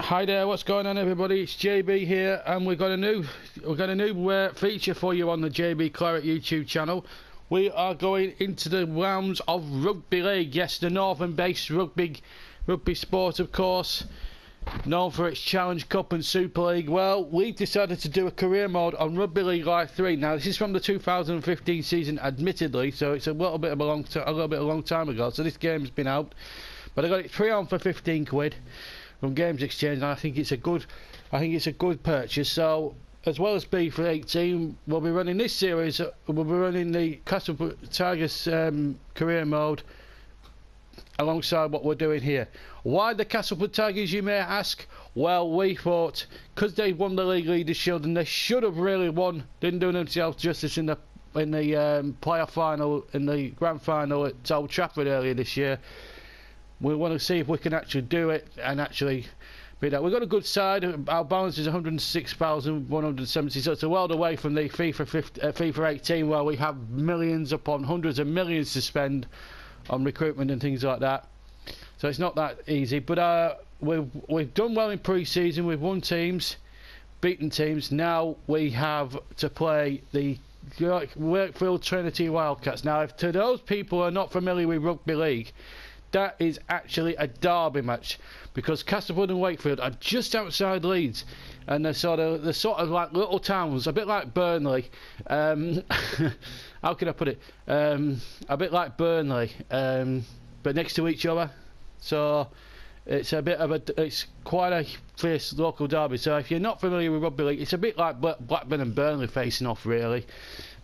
Hi there, what's going on everybody? It's JB here, and we've got a new feature for you on the JB Claret YouTube channel. We are going into the realms of Rugby League. Yes, the northern-based rugby sport, of course, known for its Challenge Cup and Superleague. Well, we've decided to do a career mode on Rugby League Live 3. Now, this is from the 2015 season, admittedly, so it's a little bit of a long time ago. So this game's been out, but I got it free on for 15 quid. From Games Exchange, and I think it's a good purchase. So, as well as B for 18, we'll be running this series. We'll be running the Castleford Tigers career mode alongside what we're doing here. Why the Castleford Tigers, you may ask? Well, we thought because they won the League Leaders Shield and they should have really won, didn't do themselves justice in the playoff final, in the grand final at Old Trafford earlier this year. We want to see if we can actually do it and actually beat that. We've got a good side. Our balance is 106,170, so it's a world away from the FIFA 18, where we have millions upon hundreds of millions to spend on recruitment and things like that. So it's not that easy. But we've done well in pre-season. We've won teams, beaten teams. Now we have to play the Wakefield Trinity Wildcats. Now, if to those people who are not familiar with Rugby League, that is actually a derby match, because Castleford and Wakefield are just outside Leeds, and they're sort of like little towns, a bit like Burnley. How can I put it? A bit like Burnley, but next to each other. So it's it's quite a fierce local derby. So if you're not familiar with Rugby League, it's a bit like Blackburn and Burnley facing off really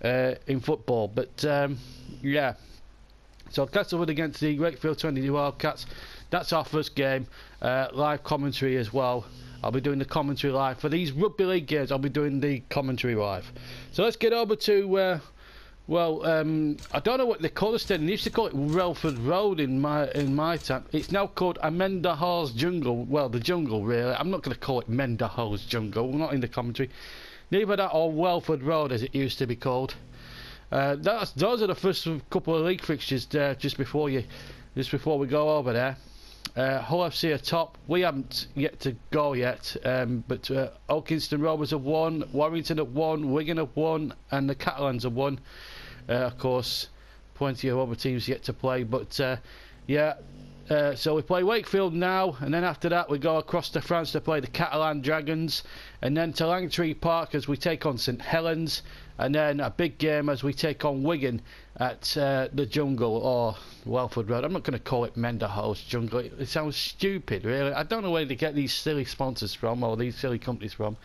in football. But yeah. So Castleford against the Wakefield Trinity Wildcats. That's our first game. Live commentary as well. I'll be doing the commentary live. For these Rugby League games, I'll be doing the commentary live. So let's get over to, I don't know what they call the stadium. They used to call it Relford Road in my time. It's now called Amenda Hall's Jungle. Well, the jungle, really. I'm not going to call it Menda Hall's Jungle. We're not in the commentary. Neither that or Welford Road, as it used to be called. Those are the first couple of league fixtures just before we go over there. Hull FC are top. We haven't yet to go yet, but Oakinston Rovers have won, Warrington have won, Wigan have won, and the Catalans have won. Of course, plenty of other teams yet to play, but yeah. So we play Wakefield now, and then after that we go across to France to play the Catalan Dragons, and then to Langtree Park as we take on St Helens, and then a big game as we take on Wigan at the Jungle, or Welford Road. I'm not going to call it Menderhall's Jungle. It sounds stupid, really. I don't know where they get these silly sponsors from, or these silly companies from.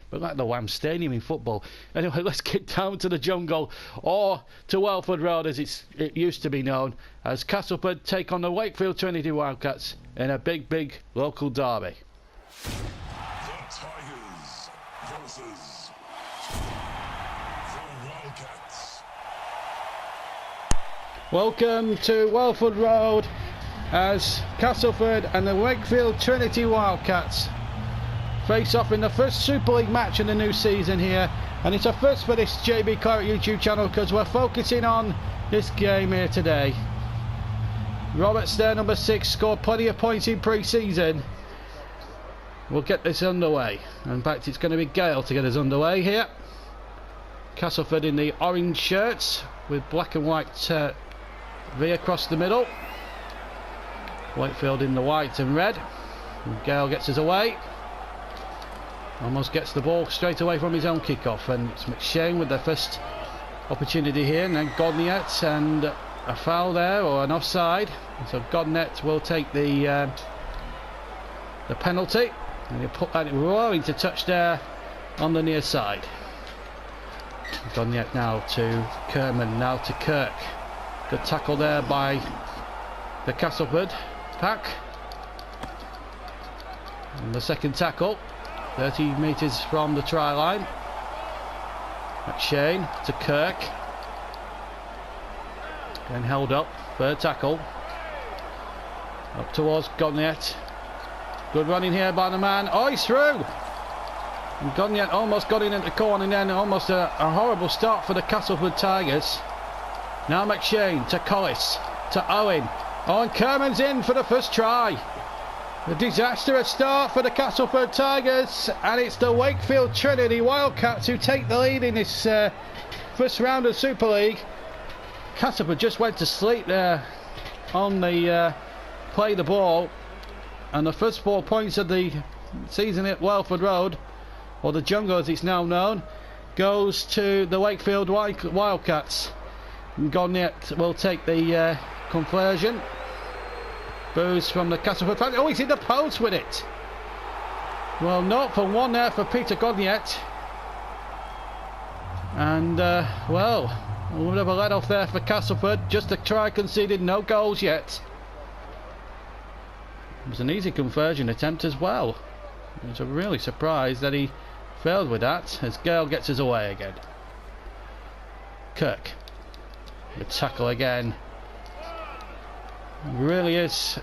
But like the Wham Stadium in football. Anyway, let's get down to the Jungle, or to Welford Road as it used to be known, as Castleford take on the Wakefield Trinity Wildcats in a big local derby. The Tigers versus the Wildcats. Welcome to Welford Road as Castleford and the Wakefield Trinity Wildcats face off in the first Super League match in the new season here, and it's a first for this JB Claret YouTube channel because we're focusing on this game here today. Robert Stair, number 6, scored plenty of points in pre-season. We'll get this underway. In fact, it's going to be Gale to get us underway here. Castleford in the orange shirts with black and white V across the middle. Wakefield in the white and red. And Gale gets us away. Almost gets the ball straight away from his own kick-off, and it's McShane with the first opportunity here, and then Godnet, and a foul there, or an offside. So Godnet will take the penalty, and he'll put that roaring to touch there on the near side. Godnet now to Kerman, now to Kirk. Good tackle there by the Castleford pack. And the second tackle, 30 metres from the try line. McShane to Kirk. Then held up. Third tackle. Up towards Godnet. Good running here by the man. Oh, he's through! And Godnet almost got in at the corner, and then almost a horrible start for the Castleford Tigers. Now McShane to Collis. To Owen. Oh, and Kerman's in for the first try. A disastrous start for the Castleford Tigers, and it's the Wakefield Trinity Wildcats who take the lead in this first round of Super League. Castleford just went to sleep there on the play the ball, and the first 4 points of the season at Welford Road, or the Jungle as it's now known, goes to the Wakefield Wildcats. And Godniet will take the conversion. Booze from the Castleford fans. Oh, he's in the post with it. Well, not for one there for Peter Godniet. And, well, a little bit of a let off there for Castleford. Just a try conceded, no goals yet. It was an easy conversion attempt as well. I was really surprised that he failed with that, as Gale gets us away again. Kirk. The tackle again. Really is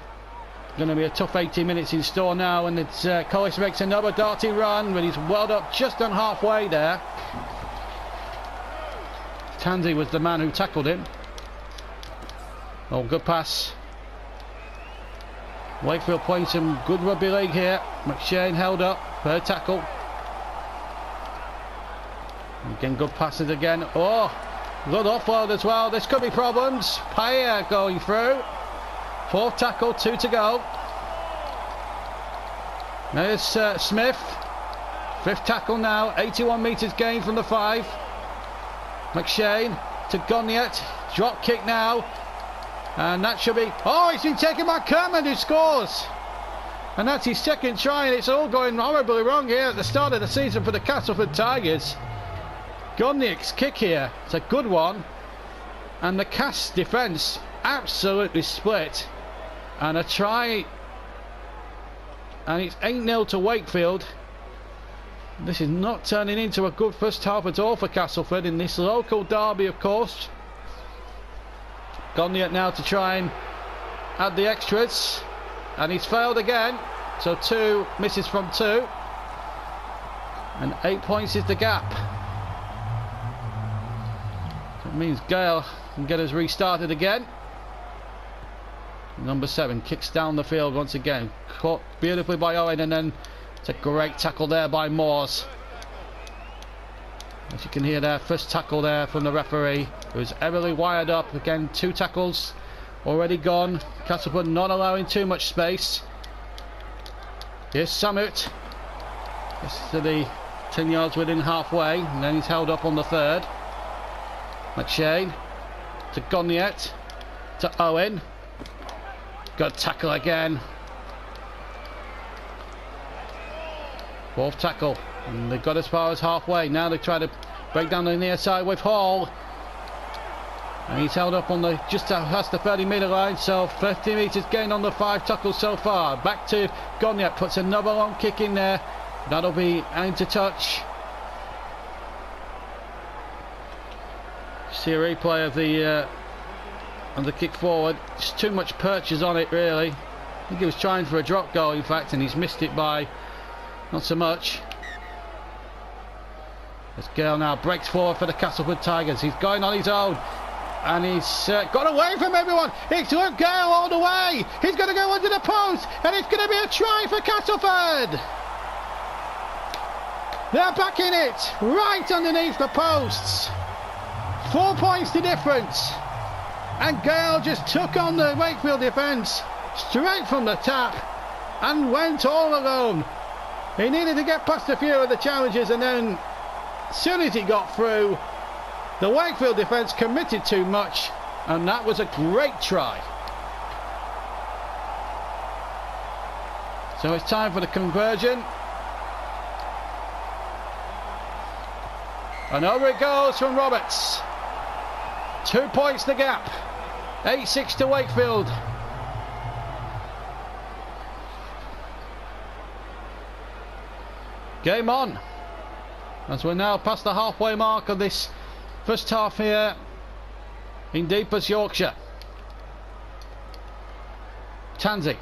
going to be a tough 80 minutes in store now, and it's Collis makes another darting run, but he's welled up just on halfway there. Tansey was the man who tackled him. Oh, good pass. Wakefield playing some good rugby league here. McShane held up per tackle. Again, good passes again. Oh, good offload as well. This could be problems. Paya going through. Fourth tackle, 2 to go. There's Smith. Fifth tackle now, 81 metres gained from the 5. McShane to Godniet. Drop kick now. And that should be... Oh, he's been taken by Kermond, who scores. And that's his second try, and it's all going horribly wrong here at the start of the season for the Castleford Tigers. Godniet's kick here, it's a good one. And the Cass defence absolutely split. And a try, and it's 8-0 to Wakefield. This is not turning into a good first half at all for Castleford in this local derby, of course. Godniet now to try and add the extras, and he's failed again, so 2 misses from 2, and 8 points is the gap. That means Gale can get us restarted again. Number 7 kicks down the field once again, caught beautifully by Owen, and then it's a great tackle there by Moores. As you can hear there, first tackle there from the referee, who's heavily wired up. Again, 2 tackles already gone. Castleford not allowing too much space. Here's Samut. Gets to the 10 yards within halfway, and then he's held up on the 3rd. McShane to Godniet to Owen. Good tackle again. 4th tackle, and they've got as far as halfway. Now they try to break down the near side with Hall, and he's held up on the just past the 30-metre line, so 50 metres gained on the 5 tackles so far. Back to Godniet, puts another long kick in there. That'll be aimed to touch. See a replay of the kick forward. Just too much purchase on it, really. I think he was trying for a drop goal, in fact, and he's missed it by not so much. As Gale now breaks forward for the Castleford Tigers. He's going on his own, and he's got away from everyone. It's Luke Gale all the way. He's going to go under the post, and it's going to be a try for Castleford. They're back in it, right underneath the posts. 4 points to difference. And Gale just took on the Wakefield defence straight from the tap and went all alone. He needed to get past a few of the challenges, and then as soon as he got through, the Wakefield defence committed too much, and that was a great try. So it's time for the conversion. And over it goes from Roberts. 2 points the gap. 8-6 to Wakefield. Game on, as we're now past the halfway mark of this first half here in deepest Yorkshire. Tansey.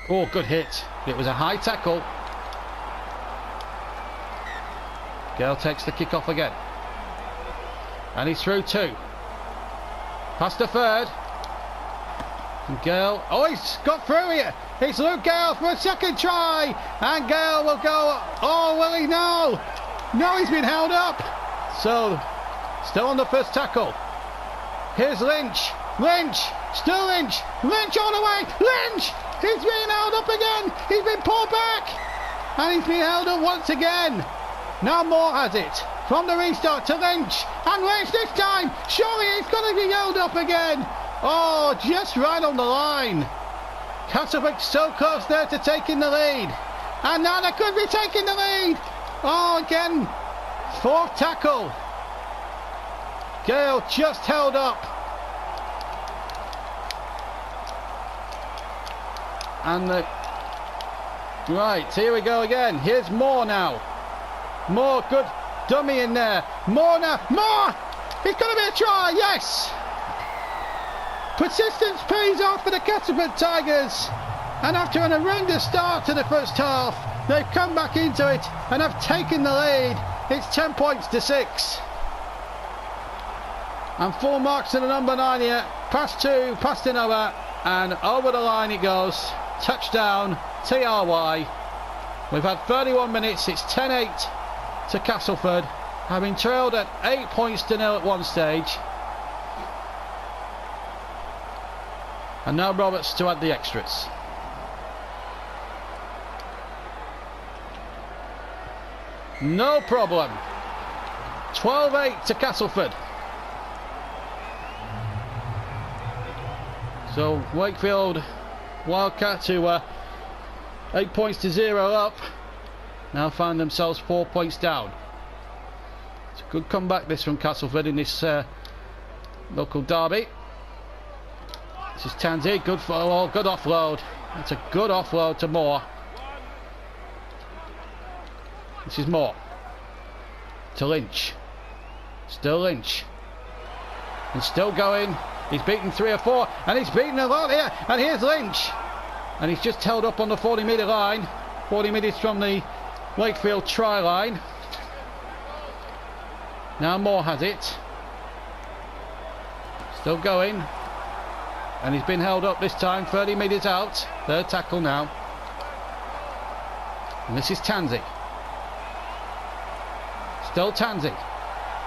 Oh, good hit. It was a high tackle. Gale takes the kick off again, and he's through 2. Past the 3rd. And Gale, oh, he's got through here. It's Luke Gale for a second try, and Gale will go. Oh, will he? No, no, he's been held up. So, still on the first tackle. Here's Lynch. Lynch, still Lynch. Lynch all the way. Lynch. He's being held up again. He's been pulled back, and he's been held up once again. Now Moore has it from the restart to Lynch, and Lynch this time. Surely he's going to be held up again. Oh, just right on the line. Castleford so close there to taking the lead, and now they could be taking the lead. Oh, again, fourth tackle. Gale just held up, and right, here we go again. Here's Moore now. Moore, good dummy in there. Moore now. Moore. It's going to be a try. Yes. Persistence pays off for the Castleford Tigers, and after an horrendous start to the first half, they've come back into it and have taken the lead. It's 10 points to 6. And full marks to the number 9 here. Pass 2, past another, and over the line it goes. Touchdown, TRY. We've had 31 minutes. It's 10-8 to Castleford, having trailed at 8 points to 0 at one stage. And now Roberts to add the extras. No problem. 12-8 to Castleford. So Wakefield Wildcats, who were 8 points to 0 up, now find themselves 4 points down. It's a good comeback this from Castleford in this local derby. This is Tansy, good follow, good offload. It's a good offload to Moore. This is Moore. To Lynch. Still Lynch. And still going. He's beaten 3 or 4, and he's beaten a lot here. And here's Lynch. And he's just held up on the 40-metre line. 40 metres from the Wakefield try line. Now Moore has it. Still going. And he's been held up this time, 30 metres out. Third tackle now. And this is Tansy. Still Tansy.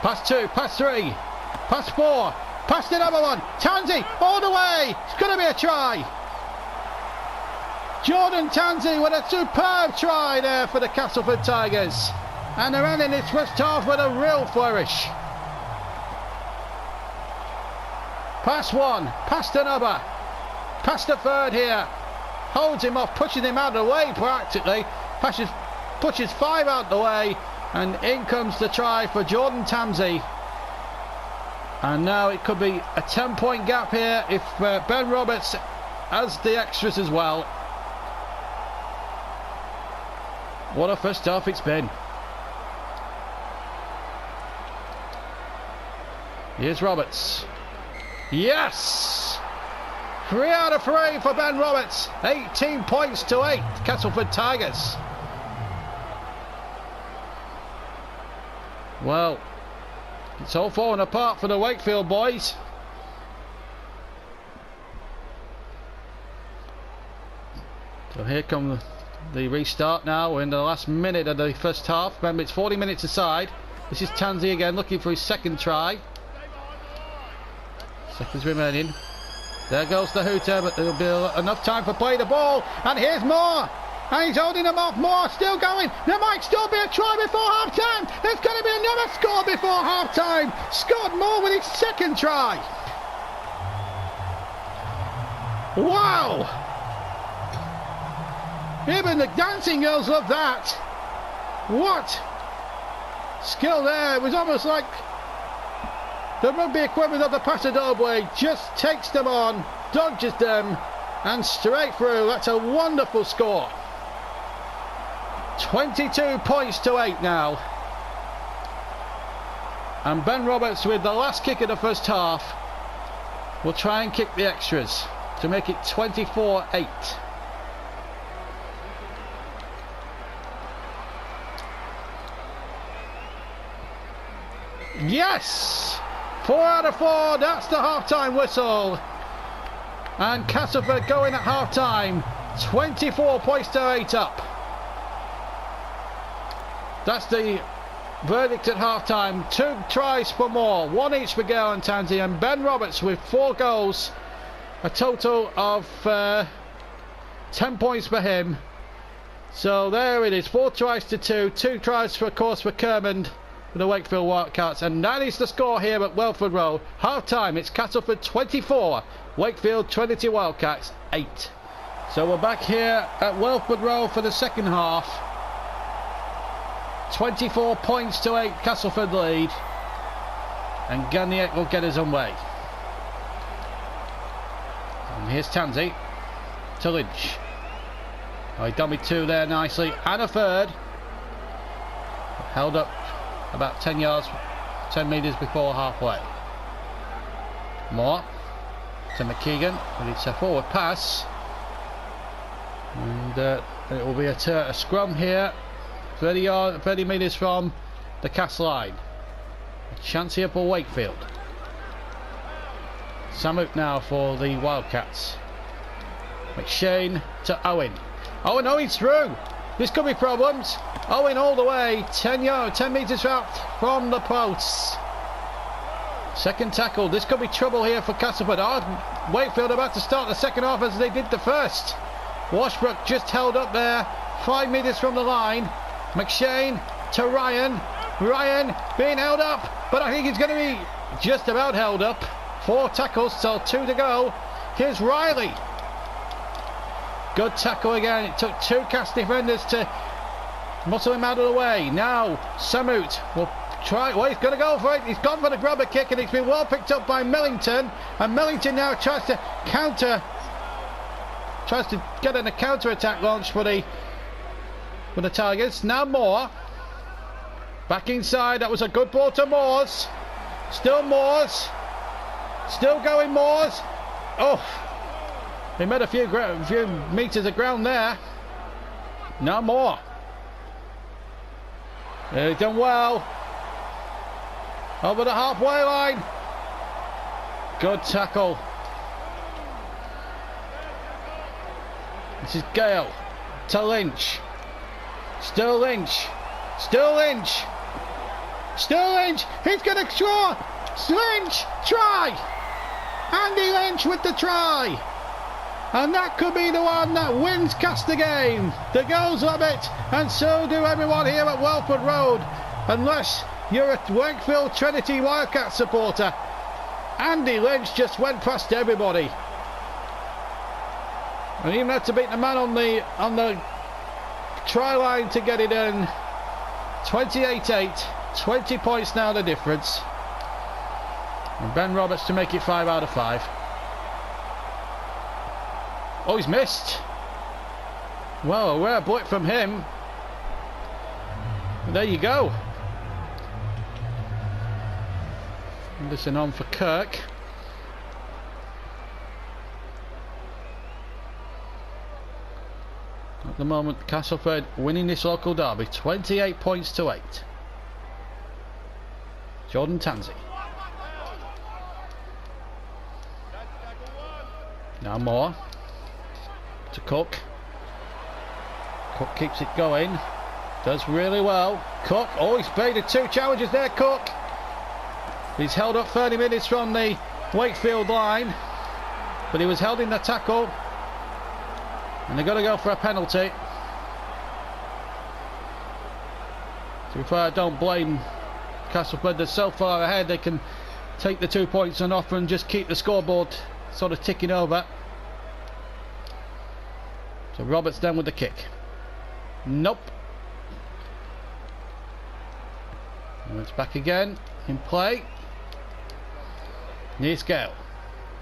Pass 2, pass 3, pass 4, pass another one. Tansy all the way. It's going to be a try. Jordan Tansy with a superb try there for the Castleford Tigers. And they're ending this first half with a real flourish. Pass 1, past another, past the third here. Holds him off, pushes him out of the way practically. Pushes 5 out the way, and in comes the try for Jordan Tansy. And now it could be a 10-point gap here if Ben Roberts has the extras as well. What a first half it's been. Here's Roberts. Yes! 3 out of 3 for Ben Roberts. 18 points to 8, Castleford Tigers. Well, it's all falling apart for the Wakefield boys. So here come the restart now. We're in the last minute of the first half. Remember, it's 40 minutes aside. This is Tansy again, looking for his second try. Seconds remaining. There goes the hooter, but there'll be enough time for play the ball. And here's Moore. And he's holding them off. Moore still going. There might still be a try before half time. There's going to be another score before half time. Scott Moore with his second try. Wow. Even the dancing girls love that. What skill there. It was almost like the rugby equivalent of the Passador blade. Just takes them on, dodges them, and straight through. That's a wonderful score. 22 points to 8 now. And Ben Roberts, with the last kick of the first half, will try and kick the extras to make it 24-8. Yes! 4 out of 4, that's the half-time whistle. And Castleford going at half-time 24 points to 8 up. That's the verdict at half-time. 2 tries for Moore, 1 each for Gale and Tansy, and Ben Roberts with 4 goals. A total of 10 points for him. So there it is, 4 tries to 2. 2 tries, for, of course, for Kermond for the Wakefield Wildcats. And that is the score here at Welford Road. Half-time, it's Castleford 24, Wakefield Trinity Wildcats 8. So we're back here at Welford Road for the second half. 24 points to 8, Castleford lead. And Gagnier will get us away. And here's Tansy to Lynch. Oh, he done me 2 there nicely. And a third. Held up about 10 yards, 10 metres before halfway. Moore to McKeegan. But it's a forward pass. And it will be a scrum here. 30 metres from the cast line. A chance here for Wakefield. Samuk now for the Wildcats. McShane to Owen. Owen, he's through. This could be problems. Owen all the way. 10 metres out from the posts. Second tackle. This could be trouble here for Castleford. Wakefield about to start the second half as they did the first. Washbrook just held up there. 5 metres from the line. McShane to Ryan. Ryan being held up, but I think he's going to be just about held up. 4 tackles, so 2 to go. Here's Riley. Good tackle again. It took 2 cast defenders to muscle him out of the way. Now Samut will try. Well, he's going to go for it. He's gone for the grubber kick, and it's been well picked up by Millington. And Millington now tries to counter. Tries to get in a counter attack launch for the Tigers. Now Moore back inside. That was a good ball to Moores. Still Moores. Still going Moores. Oh, he made a few metres of ground there. Now Moore. He's done well. Over the halfway line. Good tackle. This is Gale to Lynch. Still Lynch. Still Lynch. Still Lynch. He's going to score. Lynch. Try. Andy Lynch with the try. And that could be the one that wins Cast the game. The girls love it, and so do everyone here at Welford Road. Unless you're a Wakefield Trinity Wildcat supporter. Andy Lynch just went past everybody. And even had to beat the man on the try line to get it in. 28-8. 20 points now the difference. And Ben Roberts to make it 5 out of 5. Oh, he's missed. Well, a rare bullet from him. There you go. Listen on for Kirk. At the moment, Castleford winning this local derby, 28 points to 8. Jordan Tansy. Now Moore to Cook. Cook keeps it going. Does really well. Cook, oh, he's baited 2 challenges there, Cook. He's held up 30 minutes from the Wakefield line, but he was held in the tackle. And they're going to go for a penalty. To be fair, I don't blame Castleford. They're so far ahead they can take the 2 points and offer and just keep the scoreboard sort of ticking over. So Roberts down with the kick. Nope. And it's back again in play. Here's Gale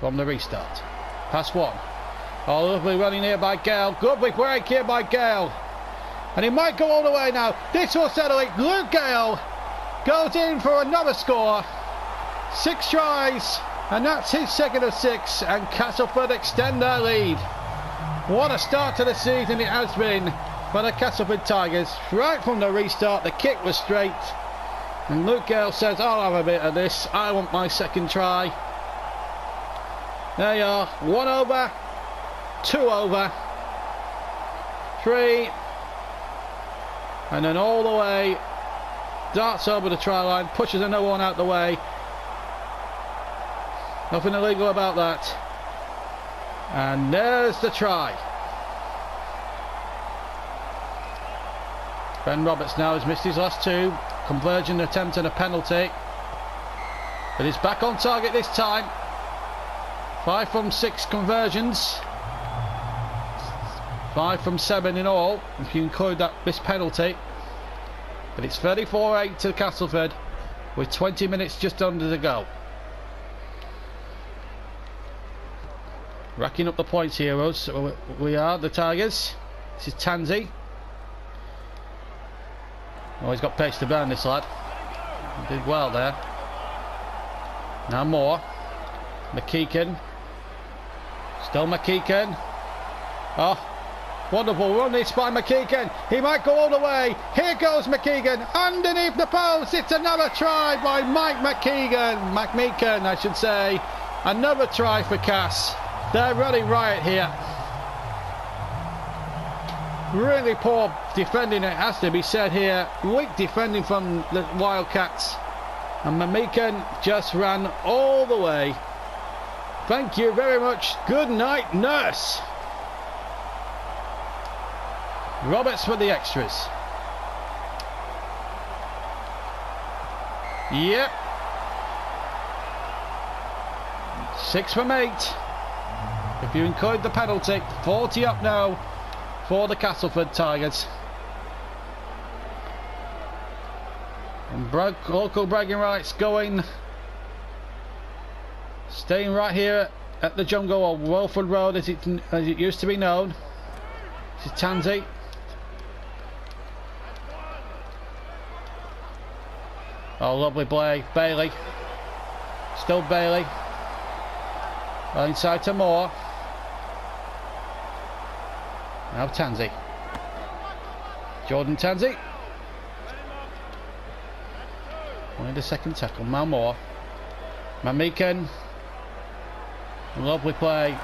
from the restart. Pass 1. Oh, lovely running here by Gale. Good big break here by Gale. And he might go all the way now. This will settle it. Luke Gale goes in for another score. 6 tries. And that's his second of 6. And Castleford extend their lead. What a start to the season it has been for the Castleford Tigers. Right from the restart, the kick was straight. And Luke Gale says, I'll have a bit of this. I want my second try. There you are. 1 over. 2 over. free. And then all the way. Darts over the try line. Pushes another one out the way. Nothing illegal about that. And there's the try. Ben Roberts now has missed his last two. Conversion attempt and a penalty. But he's back on target this time. 5 from 6 conversions. 5 from 7 in all, if you include this penalty. But it's 34-8 to Castleford with 20 minutes just under to go. Racking up the points here, us. We are the Tigers. This is Tansey. Oh, he's got pace to burn, this lad. He did well there. Now Moore. McKeegan. Still McKeegan. Oh, wonderful run this by McKeegan. He might go all the way. Here goes McKeegan. Underneath the post. It's another try by Mike McMeekan, I should say. Another try for Cass. They're running riot here. Really poor defending, it has to be said here. Weak defending from the Wildcats. And McMeekan just ran all the way. Thank you very much. Good night, nurse. Roberts for the extras. Yep. 6 from 8. If you include the penalty, 40 up now for the Castleford Tigers. And local bragging rights going. Staying right here at the jungle, or Welford Road as it used to be known. This is Tansey. Oh, lovely play. Bailey. Still Bailey. Inside to Moore. Now Tansey. Jordan Tansey. Only the second tackle. Now Moore. McMeekan. Lovely play.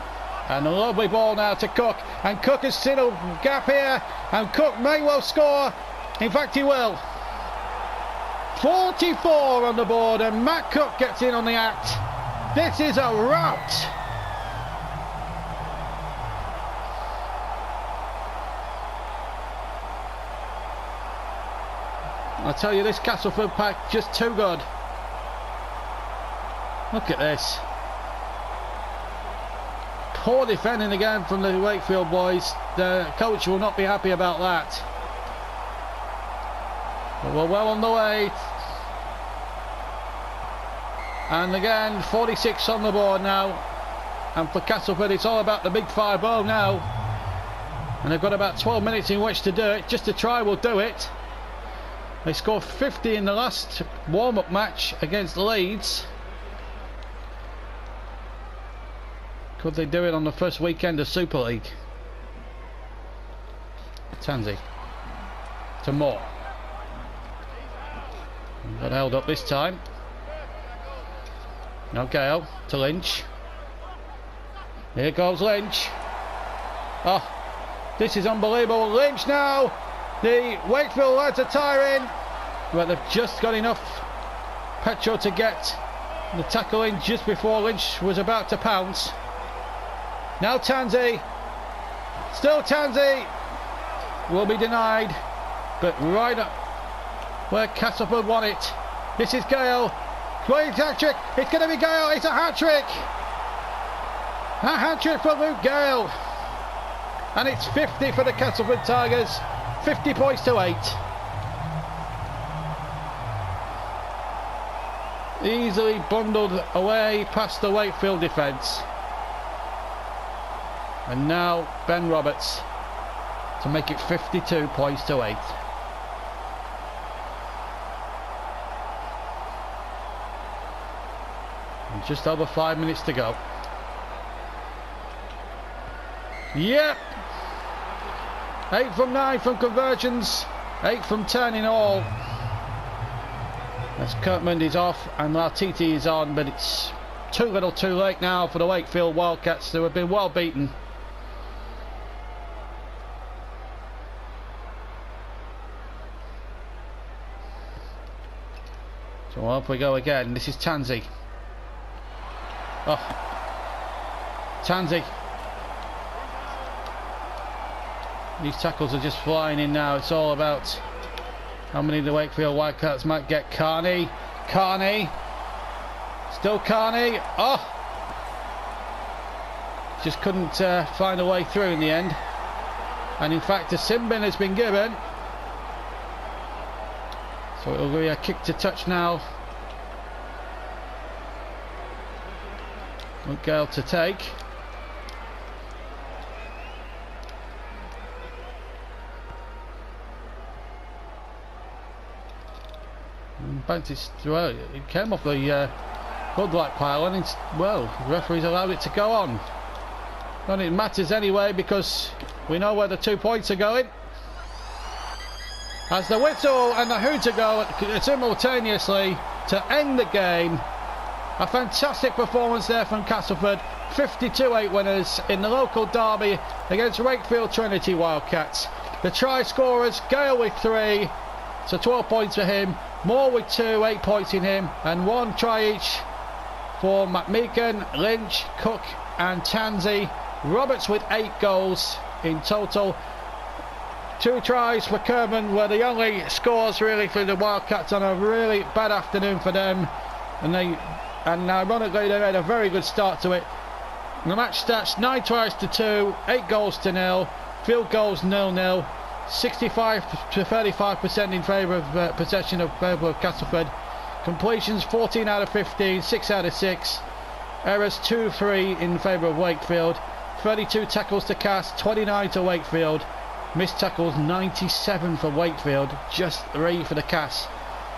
And a lovely ball now to Cook. And Cook has seen a gap here. And Cook may well score. In fact, he will. 44 on the board. And Matt Cook gets in on the act. This is a rout. I tell you, this Castleford pack just too good. Look at this. Poor defending again from the Wakefield boys. The coach will not be happy about that. But we're well on the way. And again, 46 on the board now. And for Castleford, it's all about the big 5-0 now. And they've got about 12 minutes in which to do it. Just a try will do it. They scored 50 in the last warm-up match against Leeds. Could they do it on the first weekend of Superleague? Tansey. To Moore. Got held up this time. Now Gale to Lynch. Here goes Lynch. Oh, this is unbelievable. Lynch now. The Wakefield lads are tiring, but they've just got enough petrol to get the tackle in just before Lynch was about to pounce. Now Tansey. Still Tansey. Will be denied, but right up where Castleford won it. This is Gale. It's hat-trick. It's going to be Gale. It's a hat-trick. A hat-trick for Luke Gale. And it's 50 for the Castleford Tigers. 50 points to 8. Easily bundled away past the Wakefield defence. And now Ben Roberts to make it 52 points to 8. And just over 5 minutes to go. Yep. 8 from 9 from conversions, 8 from 10 in all. As Kirkman is off and Lartiti is on, but it's too little too late now for the Wakefield Wildcats, who have been well beaten. So off we go again. This is Tansy. Oh, Tansy. These tackles are just flying in now. It's all about how many the Wakefield Wildcats might get. Carney. Still Carney. Oh! Just couldn't find a way through in the end. And in fact, a sin bin has been given. So it'll be a kick to touch now. Gale to take. Well, it came off the floodlight pile, and it's, well, the referee's allowed it to go on. And it matters anyway because we know where the 2 points are going. As the whistle and the hooter go simultaneously to end the game. A fantastic performance there from Castleford. 52-8 winners in the local derby against Wakefield Trinity Wildcats. The try scorers, Gale with 3, so 12 points for him. Moore with 2, 8 points in him, and 1 try each for McMeekan, Lynch, Cook and Tansy. Roberts with 8 goals in total. 2 tries for Kerman were the only scores really for the Wildcats on a really bad afternoon for them, and ironically they made a very good start to it. The match stats: 9 tries to 2, 8 goals to 0, field goals 0-0, 65 to 35% in favour of possession of Castleford, completions 14 out of 15, 6 out of 6, errors 2-3 in favour of Wakefield, 32 tackles to Cass, 29 to Wakefield, missed tackles 97 for Wakefield, just 3 for the Cass,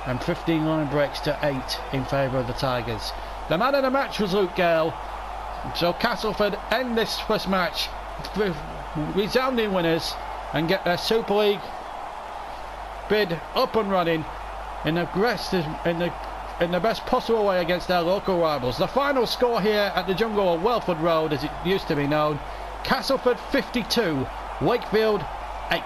and 15 line breaks to 8 in favour of the Tigers. The man of the match was Luke Gale, so Castleford end this first match with resounding winners and get their Super League bid up and running in the best possible way against their local rivals. The final score here at the Jungle of Welford Road, as it used to be known: Castleford 52, Wakefield 8.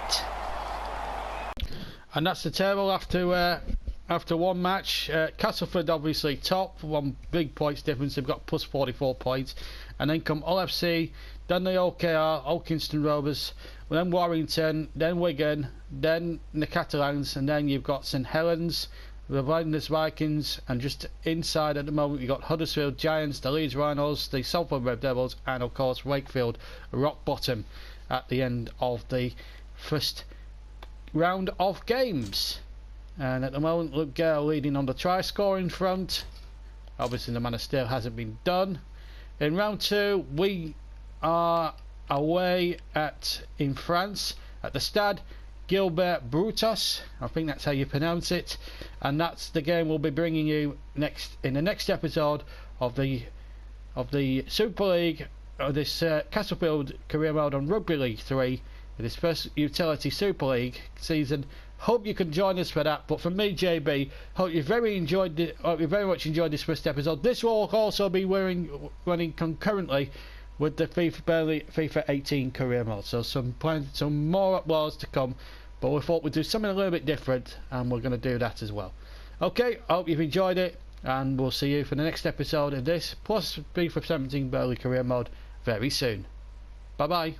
And that's the table after one match. Castleford obviously top, 1 big points difference. They've got plus 44 points, and then come Hull FC, then the OKR, Old Kingston Rovers, then Warrington, then Wigan, then the Catalans, and then you've got St Helens, the Blindness Vikings, and just inside at the moment you've got Huddersfield Giants, the Leeds Rhinos, the Salford Red Devils, and of course Wakefield rock bottom at the end of the first round of games. And at the moment Luke Gale leading on the try scoring front. Obviously the man of steel hasn't been done. In round 2 we are away in France at the Stade Gilbert Brutus, I think that's how you pronounce it, and that's the game we'll be bringing you in the next episode of the Super League, this Castleford Career Mode on Rugby League 3, this first utility Super League season. Hope you can join us for that. But for me, JB, hope you very much enjoyed this first episode. This will also be running concurrently with the FIFA 18 career mode. So some more uploads to come. But we thought we'd do something a little bit different, and we're going to do that as well. Okay, I hope you've enjoyed it, and we'll see you for the next episode of this, plus FIFA 17 Burley career mode very soon. Bye bye.